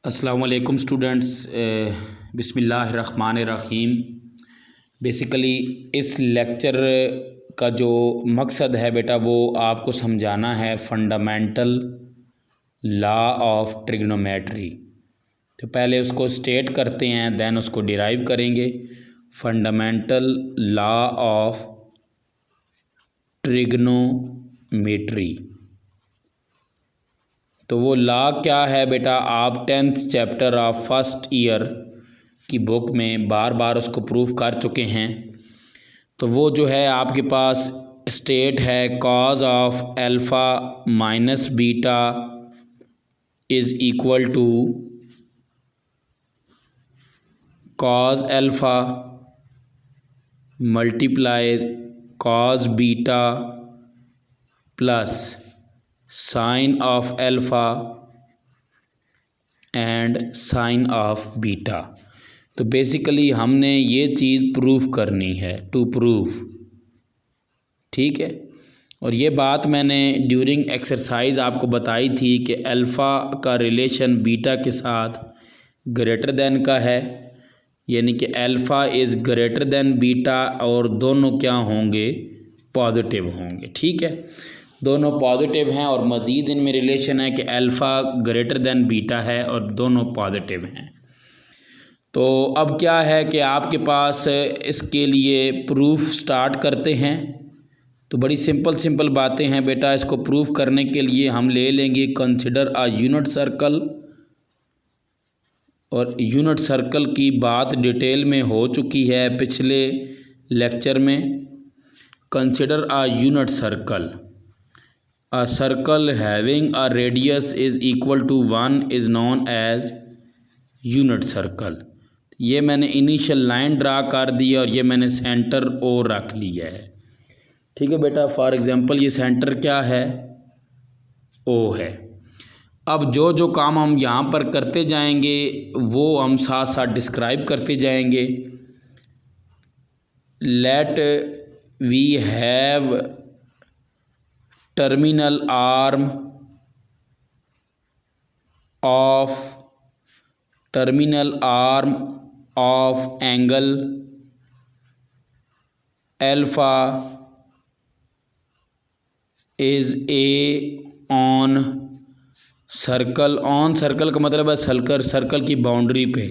अस्सलाम वालेकुम स्टूडेंट्स, बिस्मिल्लाहिर्रहमानिर्रहीम। बेसिकली इस लेक्चर का जो मकसद है बेटा वो आपको समझाना है फंडामेंटल लॉ ऑफ ट्रिग्नोमेट्री। तो पहले उसको स्टेट करते हैं, देन उसको डिराइव करेंगे। फंडामेंटल लॉ ऑफ ट्रिग्नोमेट्री, तो वो लॉ क्या है बेटा, आप 10th chapter of first year की बुक में बार बार उसको प्रूव कर चुके हैं। तो वो जो है आपके पास स्टेट है cos of alpha minus beta is equal to cos alpha multiply cos beta plus sine of alpha and sine of beta. तो बेसिकली हमने ये चीज़ प्रूव करनी है, टू प्रूव, ठीक है। और ये बात मैंने ड्यूरिंग एक्सरसाइज आपको बताई थी कि अल्फ़ा का रिलेशन बीटा के साथ ग्रेटर देन का है, यानी कि alpha is greater than beta और दोनों क्या होंगे, पॉजिटिव होंगे, ठीक है। दोनों पॉजिटिव हैं और मज़ीद इनमें रिलेशन है कि अल्फ़ा ग्रेटर देन बीटा है और दोनों पॉजिटिव हैं। तो अब क्या है कि आपके पास इसके लिए प्रूफ स्टार्ट करते हैं। तो बड़ी सिंपल बातें हैं बेटा। इसको प्रूफ करने के लिए हम ले लेंगे कंसिडर अ यूनिट सर्कल, और यूनिट सर्कल की बात डिटेल में हो चुकी है पिछले लेक्चर में। Consider a unit circle, a circle having a radius is equal to 1 is known as unit circle। ये मैंने इनिशियल लाइन ड्रा कर दी और ये मैंने सेंटर ओ रख लिया है, ठीक है बेटा। फॉर एग्जांपल ये सेंटर क्या है, ओ है। अब जो जो काम हम यहाँ पर करते जाएंगे वो हम साथ साथ डिस्क्राइब करते जाएंगे। Let we have terminal arm of angle alpha is A on circle. On circle का मतलब है सर्कल की बाउंड्री पे,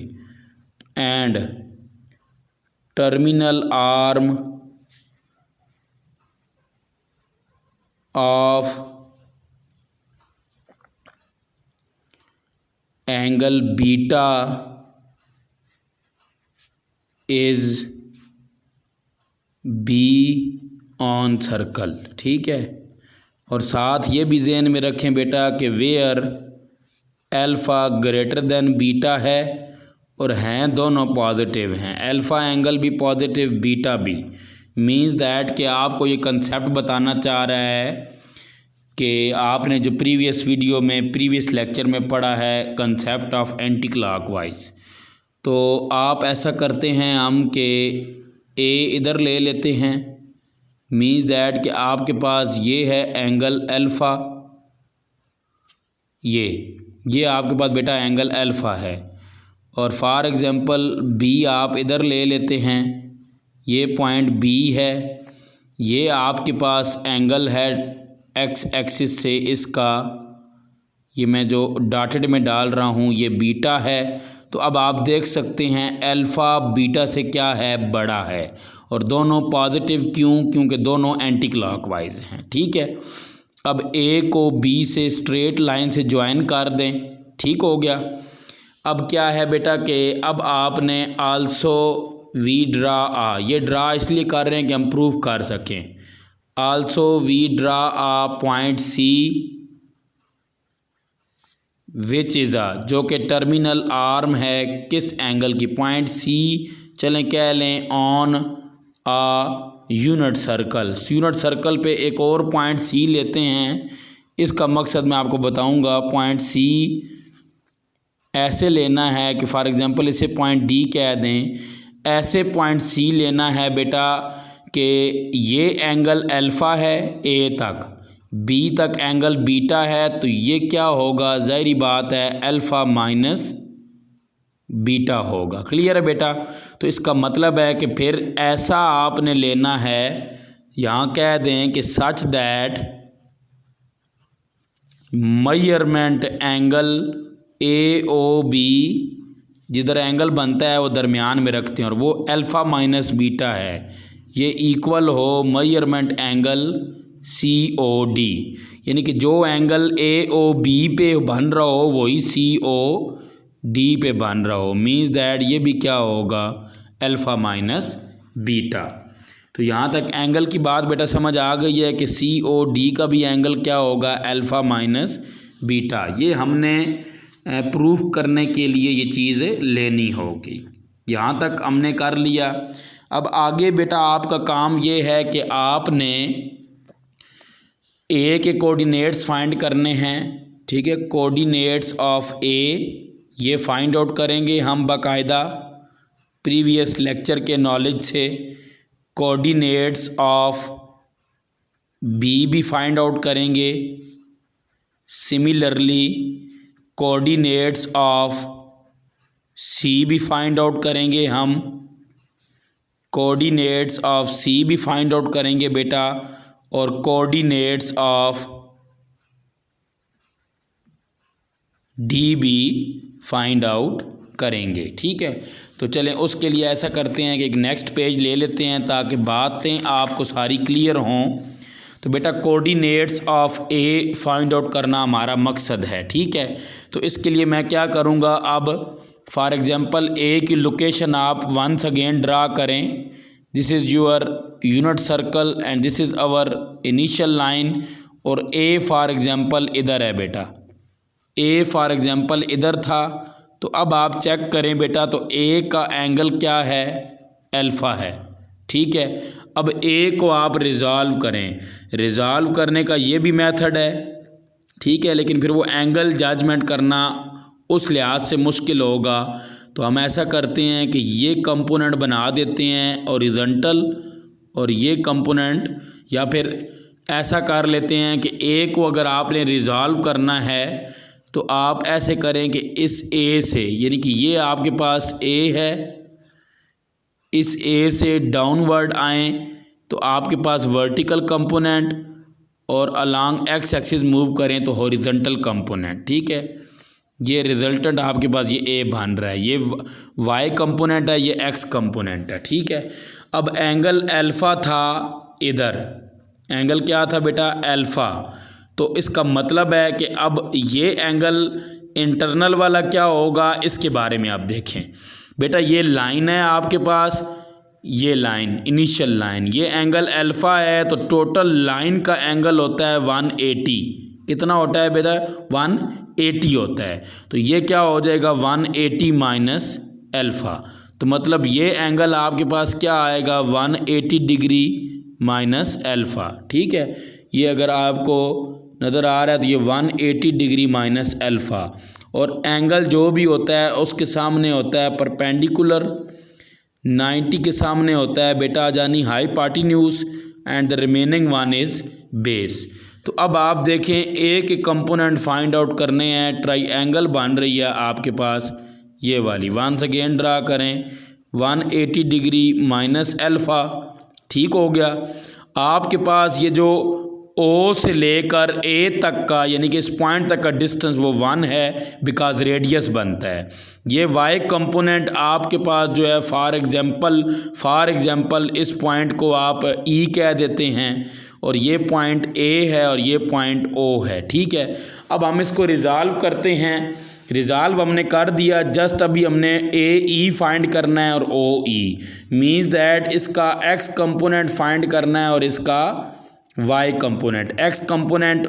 and terminal arm of angle beta is B on circle, ठीक है। और साथ ये भी ज़हन में रखें बेटा कि where alpha greater than beta है और हैं दोनों पॉजिटिव हैं, अल्फ़ा एंगल भी पॉजिटिव बीटा भी। मीन्स दैट कि आपको ये कंसेप्ट बताना चाह रहा है कि आपने जो प्रीवियस वीडियो में प्रीवियस लेक्चर में पढ़ा है कंसेप्ट ऑफ एंटी क्लॉकवाइज। तो आप ऐसा करते हैं हम कि ए इधर ले लेते हैं। मीन्स दैट कि आपके पास ये है एंगल अल्फ़ा, ये आपके पास बेटा एंगल अल्फ़ा है। और फॉर एग्ज़ाम्पल बी आप इधर ले लेते हैं, ये पॉइंट बी है। ये आपके पास एंगल है एक्स एक्सिस से, इसका ये मैं जो डॉटेड में डाल रहा हूँ ये बीटा है। तो अब आप देख सकते हैं अल्फ़ा बीटा से क्या है, बड़ा है। और दोनों पॉजिटिव क्यों, क्योंकि दोनों एंटी क्लॉकवाइज हैं, ठीक है। अब ए को बी से स्ट्रेट लाइन से ज्वाइन कर दें, ठीक हो गया। अब क्या है बेटा कि अब आपने आल्सो वी ड्रा आ, ये ड्रा इसलिए कर रहे हैं कि हम प्रूव कर सकें। Also we draw a point C which is a, जो कि टर्मिनल आर्म है किस एंगल की, पॉइंट सी चलें कह लें on a unit circle. Unit circle पे एक और पॉइंट सी लेते हैं। इसका मकसद मैं आपको बताऊंगा। पॉइंट सी ऐसे लेना है कि फॉर एग्जांपल इसे पॉइंट डी कह दें। ऐसे पॉइंट सी लेना है बेटा कि ये एंगल अल्फ़ा है ए तक, बी तक एंगल बीटा है, तो ये क्या होगा, ज़ाहिरी बात है अल्फ़ा माइनस बीटा होगा। क्लियर है बेटा। तो इसका मतलब है कि फिर ऐसा आपने लेना है, यहाँ कह दें कि such that measurement angle A O B, जिधर एंगल बनता है वो दरमियान में रखते हैं और वो अल्फ़ा माइनस बीटा है, ये इक्वल हो measurement angle C O D, यानी कि जो एंगल ए ओ बी पे बन रहा हो वही सी ओ डी पे बन रहा हो। मीन्स दैट ये भी क्या होगा, अल्फ़ा माइनस बीटा। तो यहाँ तक एंगल की बात बेटा समझ आ गई है कि सी ओ डी का भी एंगल क्या होगा, अल्फ़ा माइनस बीटा। ये हमने प्रूफ करने के लिए ये चीज़ लेनी होगी। यहाँ तक हमने कर लिया। अब आगे बेटा आपका काम ये है कि आपने ए के कोऑर्डिनेट्स फाइंड करने हैं। ठीक है, कोऑर्डिनेट्स ऑफ ए ये फाइंड आउट करेंगे हम बाकायदा प्रीवियस लेक्चर के नॉलेज से। कोऑर्डिनेट्स ऑफ बी भी फाइंड आउट करेंगे। सिमिलरली कोऑर्डिनेट्स ऑफ सी भी फाइंड आउट करेंगे हम। कोऑर्डिनेट्स ऑफ सी भी फाइंड आउट करेंगे बेटा, और कोऑर्डिनेट्स ऑफ डी भी फाइंड आउट करेंगे। ठीक है, तो चलें उसके लिए ऐसा करते हैं कि एक नेक्स्ट पेज ले लेते हैं ताकि बातें आपको सारी क्लियर हों। तो बेटा coordinates of A find out करना हमारा मकसद है। ठीक है, तो इसके लिए मैं क्या करूँगा, अब फॉर एग्ज़ाम्पल ए की लोकेशन आप वंस अगेन ड्रा करें। This is your unit circle and this is our initial line, और ए फॉर एग्ज़ाम्पल इधर है बेटा, ए फॉर एग्ज़ाम्पल इधर था। तो अब आप चेक करें बेटा, तो ए का एंगल क्या है, अल्फ़ा है। ठीक है, अब ए को आप रिज़ॉल्व करें। रिज़ॉल्व करने का ये भी मेथड है। ठीक है, लेकिन फिर वो एंगल जजमेंट करना उस लिहाज से मुश्किल होगा। तो हम ऐसा करते हैं कि ये कंपोनेंट बना देते हैं हॉरिजॉन्टल, और ये कंपोनेंट, या फिर ऐसा कर लेते हैं कि ए को अगर आपने रिज़ॉल्व करना है तो आप ऐसे करें कि इस ए से, यानी कि ये आपके पास ए है, इस ए से डाउनवर्ड आएँ तो आपके पास वर्टिकल कंपोनेंट, और अलोंग एक्स एक्सिस मूव करें तो हॉरिजॉन्टल कंपोनेंट। ठीक है, ये रिजल्टेंट आपके पास ये ए बन रहा है, ये वाई कंपोनेंट है, ये एक्स कंपोनेंट है। ठीक है, अब एंगल अल्फ़ा था इधर, एंगल क्या था बेटा, अल्फ़ा। तो इसका मतलब है कि अब ये एंगल इंटरनल वाला क्या होगा, इसके बारे में आप देखें बेटा। ये लाइन है आपके पास, ये लाइन इनिशियल लाइन, ये एंगल अल्फ़ा है, तो टोटल लाइन का एंगल होता है 180। कितना होता है बेटा, 180 होता है। तो ये क्या हो जाएगा, 180 माइनस अल्फ़ा। तो मतलब ये एंगल आपके पास क्या आएगा, 180 डिग्री माइनस अल्फ़ा। ठीक है, ये अगर आपको नज़र आ रहा है तो ये 180 डिग्री माइनस अल्फ़ा। और एंगल जो भी होता है उसके सामने होता है परपेंडिकुलर, 90 के सामने होता है बेटा जानी hypotenuse, and the remaining one is base. तो अब आप देखें ए के कंपोनेंट फाइंड आउट करने हैं। ट्राइएंगल बन रही है आपके पास ये वाली, वंस अगेन ड्रा करें, 180 डिग्री माइनस अल्फ़ा। ठीक हो गया। आपके पास ये जो ओ से लेकर ए तक का, यानी कि इस पॉइंट तक का डिस्टेंस वो 1 है, बिकॉज रेडियस बनता है। ये वाई कंपोनेंट आपके पास जो है फॉर एग्जांपल इस पॉइंट को आप ई कह देते हैं, और ये पॉइंट ए है और ये पॉइंट ओ है। ठीक है, अब हम इसको रिज़ॉल्व करते हैं। रिज़ॉल्व हमने कर दिया, जस्ट अभी हमने ए ई फाइंड करना है और ओ ई, मीन्स दैट इसका एक्स कंपोनेंट फाइंड करना है और इसका वाई कंपोनेंट। एक्स कंपोनेंट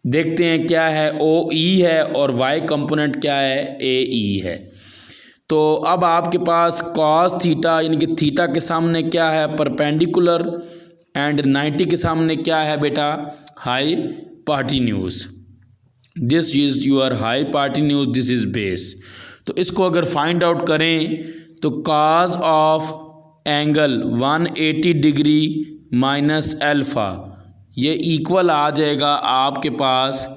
देखते हैं क्या है, ओ ई है, और वाई कंपोनेंट क्या है, ए ई है। तो अब आपके पास कॉस थीटा, यानी कि थीटा के सामने क्या है, परपेंडिकुलर, एंड 90 के सामने क्या है बेटा, hypotenuse. This is your hypotenuse, this is base. तो इसको अगर फाइंड आउट करें तो cos of angle 180 degree minus alpha, ये इक्वल आ जाएगा आपके पास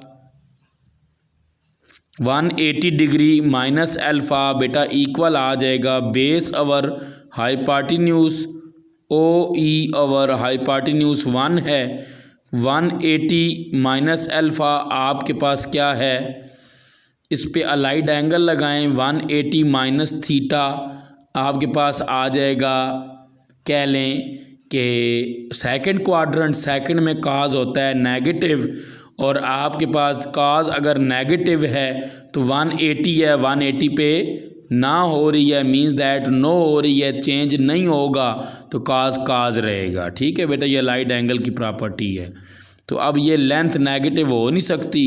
180 डिग्री माइनस अल्फ़ा बेटा इक्वल आ जाएगा बेस अवर हाइपार्टिन्यूस ओ ई अवर हाइपार्टिन्यूस 1 है। 180 माइनस अल्फ़ा आपके पास क्या है, इस पे अलाइड एंगल लगाएं। 180 माइनस थीटा आपके पास आ जाएगा, कह लें कि सेकंड क्वाड्रेंट, सेकंड में काज होता है नेगेटिव, और आपके पास काज अगर नेगेटिव है तो 180 है, 180 पे ना हो रही है, मींस दैट नो हो रही है, चेंज नहीं होगा, तो काज काज रहेगा। ठीक है बेटा, ये अलाइड एंगल की प्रॉपर्टी है। तो अब ये लेंथ नेगेटिव हो नहीं सकती,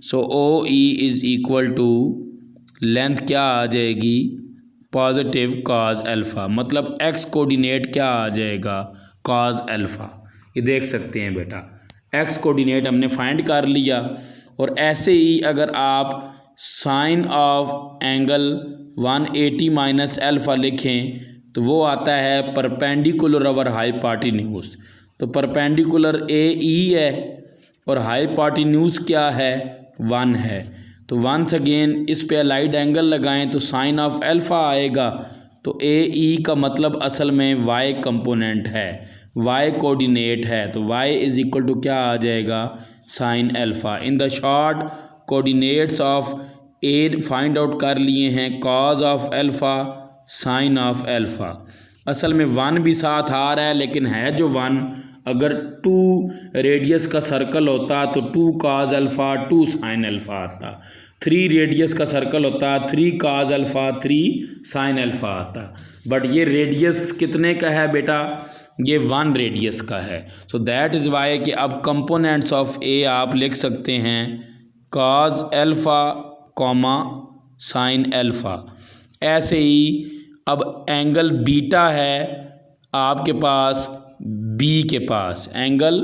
सो ओ E is equal to length क्या आ जाएगी, पॉजिटिव काज अल्फ़ा, मतलब एक्स कोऑर्डिनेट क्या आ जाएगा, काज अल्फ़ा। ये देख सकते हैं बेटा, एक्स कोऑर्डिनेट हमने फाइंड कर लिया। और ऐसे ही अगर आप sine of angle 180 minus alpha लिखें तो वो आता है परपेंडिकुलर अवर हाइपार्टिन्यूस। तो परपेंडिकुलर ए ई है और हाइपार्टिन्यूस क्या है, 1 है। तो वंस अगेन इस पे अलाइड एंगल लगाएं तो साइन ऑफ अल्फ़ा आएगा। तो ए ई का मतलब असल में वाई कंपोनेंट है, वाई कोऑर्डिनेट है, तो वाई इज़ इक्वल टू क्या आ जाएगा, sine alpha. In the short coordinates of A find out कर लिए हैं, cos of alpha, sine of alpha. असल में 1 भी साथ आ रहा है, लेकिन है जो 1, अगर 2 रेडियस का सर्कल होता तो 2 काज अल्फ़ा 2 साइन अल्फ़ा आता, 3 रेडियस का सर्कल होता 3 काज अल्फ़ा 3 साइन अल्फ़ा आता। बट ये रेडियस कितने का है बेटा, ये 1 रेडियस का है। सो दैट इज़ वाई कि अब कंपोनेंट्स ऑफ ए आप लिख सकते हैं काज अल्फ़ा कॉमा साइन अल्फ़ा। ऐसे ही अब एंगल बीटा है आपके पास बी के पास, एंगल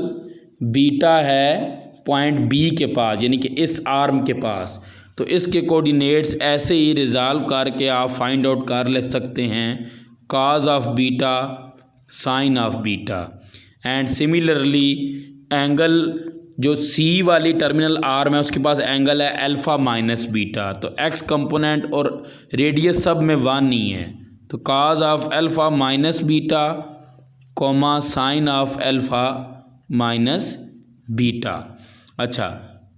बीटा है पॉइंट बी के पास, यानी कि इस आर्म के पास। तो इसके कोऑर्डिनेट्स ऐसे ही रिजॉल्व करके आप फाइंड आउट कर ले सकते हैं, cos of beta sine of beta. And similarly angle जो सी वाली टर्मिनल आर्म है उसके पास एंगल है अल्फ़ा माइनस बीटा। तो एक्स कंपोनेंट और रेडियस सब में 1 ही है, तो cos of alpha minus beta comma sine of alpha minus beta. अच्छा,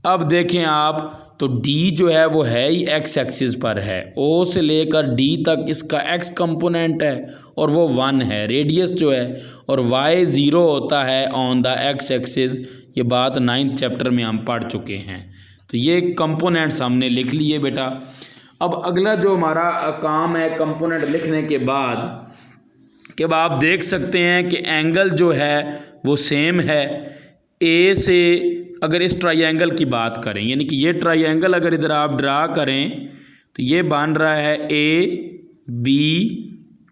अब देखें आप, तो D जो है वो है ही एक्स एक्सिस पर है, O से लेकर D तक इसका एक्स कंपोनेंट है और वो 1 है रेडियस जो है, और Y 0 होता है ऑन द एक्स एक्सिस। ये बात 9th चैप्टर में हम पढ़ चुके हैं। तो ये कंपोनेंट्स हमने लिख लिए बेटा। अब अगला जो हमारा काम है कंपोनेंट लिखने के बाद, कि अब आप देख सकते हैं कि एंगल जो है वो सेम है। ए से अगर इस ट्रायंगल की बात करें, यानी कि ये ट्रायंगल अगर इधर आप ड्रा करें तो ये बन रहा है ए बी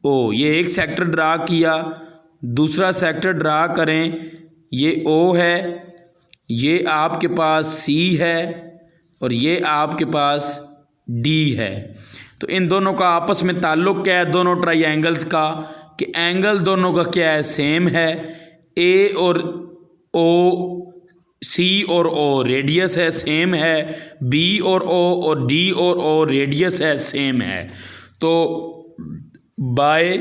ओ, ये एक सेक्टर ड्रा किया, दूसरा सेक्टर ड्रा करें, ये ओ है, ये आपके पास सी है और ये आपके पास डी है। तो इन दोनों का आपस में ताल्लुक़ क्या है दोनों ट्रायंगल्स का, कि एंगल दोनों का क्या है, सेम है। ए और ओ, सी और ओ रेडियस है, सेम है। बी और ओ और डी और ओ रेडियस है, सेम है। तो by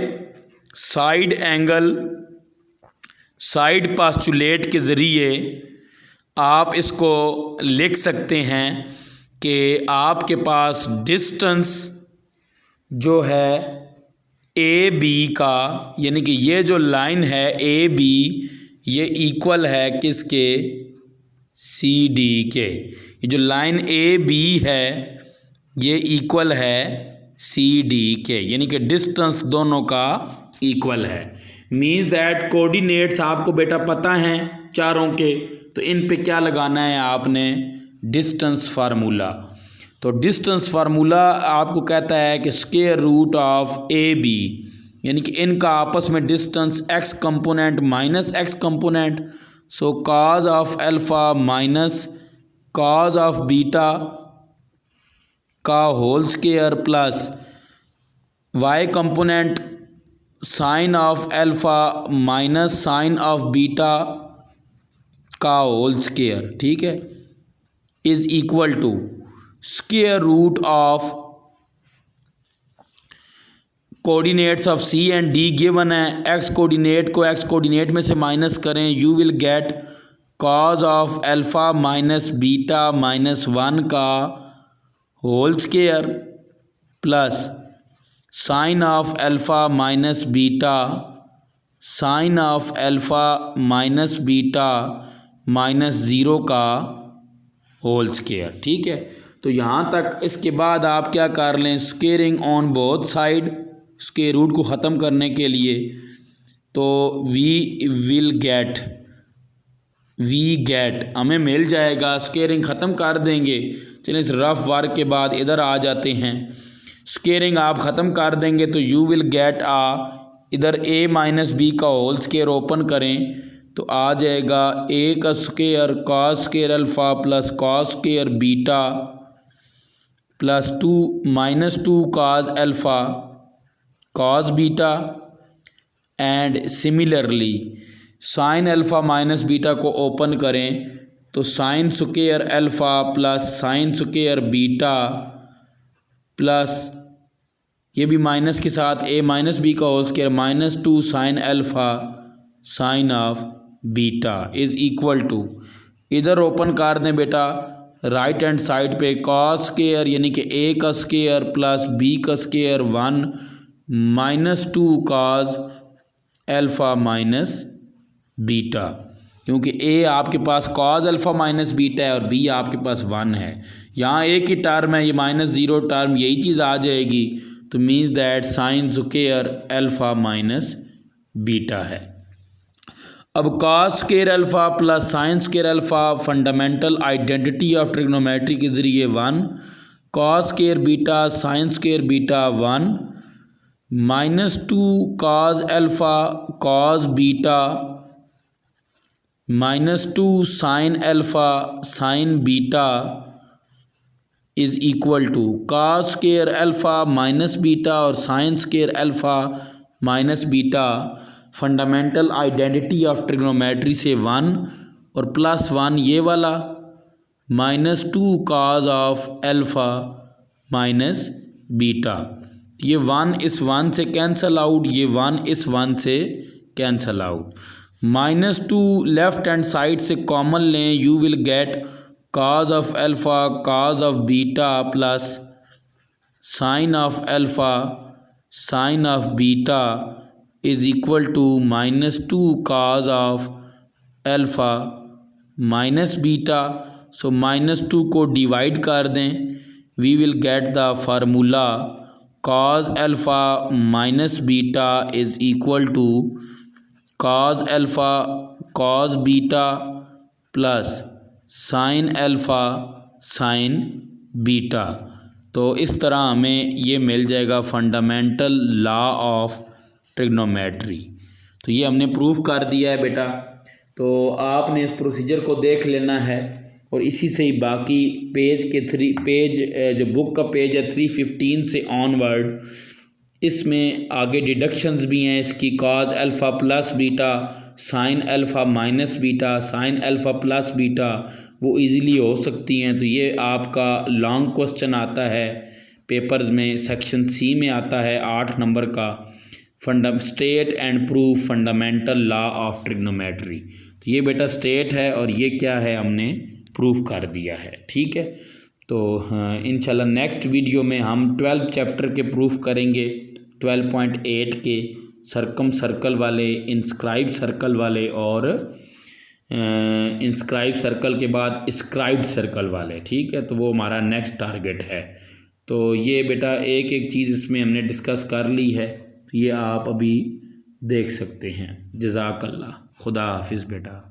side angle side postulate के ज़रिए आप इसको लिख सकते हैं कि आपके पास डिस्टेंस जो है ए बी का, यानी कि ये जो लाइन है ए बी, ये इक्वल है किसके, सी डी के। ये जो लाइन ए बी है ये इक्वल है सी डी के, यानी कि डिस्टेंस दोनों का इक्वल है। मीन्स दैट कोऑर्डिनेट्स आपको बेटा पता हैं चारों के, तो इन पे क्या लगाना है आपने, डिस्टेंस फार्मूला। तो डिस्टेंस फार्मूला आपको कहता है कि square root of A B, यानी कि इनका आपस में distance X component minus X component. So cos of alpha minus cos of beta का whole square plus Y component sine of alpha minus sine of beta का whole square, ठीक है, is equal to square root of coordinates of C and D given है। X coordinate को X coordinate में से minus करें, you will get cos of alpha minus beta minus 1 का whole square plus sine of alpha minus beta sine of alpha minus beta minus 0 का whole square. ठीक है, तो यहाँ तक। इसके बाद आप क्या कर लें, squaring on both side, square root को ख़त्म करने के लिए, तो वी गेट हमें मिल जाएगा। स्क्वेयरिंग ख़त्म कर देंगे। चलिए इस रफ वर्क के बाद इधर आ जाते हैं। स्क्वेयरिंग आप ख़त्म कर देंगे तो यू विल गेट इधर a माइनस बी का होल स्क्वायर ओपन करें तो आ जाएगा a का square cos square alpha plus cos square beta plus 2 minus 2 cos alpha cos beta and similarly sine alpha minus beta को ओपन करें तो sine square alpha plus sine square beta plus ये भी माइनस के साथ a minus B का whole square minus 2 sine alpha sine of beta is equal to, इधर open कर दें बेटा राइट हैंड साइड पे कॉस स्क्वायर यानी कि a का स्क्वायर प्लस b का square 1 minus 2 cos alpha minus beta, क्योंकि a आपके पास कॉस अल्फ़ा माइनस बीटा है और b आपके पास 1 है। यहाँ एक ही टर्म है, ये माइनस 0 टर्म, यही चीज़ आ जाएगी तो means that sine square alpha minus beta है। अब cos square alpha plus sine square alpha fundamental identity of trigonometry के ज़रिए 1 cos square beta sine square beta 1 minus 2 cos alpha cos beta minus 2 sine alpha sine beta is equal to cos square alpha minus beta और sine square alpha minus beta fundamental identity of trigonometry से 1 और plus 1 ये वाला minus 2 cos of alpha minus beta, ये 1 इस 1 से cancel out, ये 1 इस 1 से cancel out. Minus 2 left hand side से कॉमन लें, you will get cos of alpha cos of beta plus sine of alpha sine of beta is equal to minus 2 cos of alpha minus beta. So minus 2 को divide कर दें, we will get the formula cos alpha minus beta is equal to cos alpha cos beta plus sine alpha sine beta. तो इस तरह हमें ये मिल जाएगा fundamental law of trigonometry. तो ये हमने प्रूफ कर दिया है बेटा, तो आपने इस प्रोसीजर को देख लेना है और इसी से ही बाकी पेज जो बुक का पेज है 315 से ऑनवर्ड, इसमें आगे डिडक्शंस भी हैं इसकी, cos alpha plus beta sine alpha minus beta sine alpha plus beta वो इजीली हो सकती हैं। तो ये आपका लॉन्ग क्वेश्चन आता है पेपर्स में, सेक्शन सी में आता है 8 नंबर का, state and proof fundamental law of trigonometry. तो ये बेटा स्टेट है और ये क्या है हमने प्रूफ कर दिया है। ठीक है, तो इंशाल्लाह नेक्स्ट वीडियो में हम 12 चैप्टर के प्रूफ करेंगे, 12.8 के सरकम सर्कल वाले, इंस्क्राइब सर्कल वाले और इंस्क्राइब सर्कल के बाद स्क्राइब्ड सर्कल वाले। ठीक है, तो वो हमारा नेक्स्ट टारगेट है। तो ये बेटा एक एक चीज़ इसमें हमने डिस्कस कर ली है, तो ये आप अभी देख सकते हैं। जज़ाकल्लाह, खुदा हाफिज़ बेटा।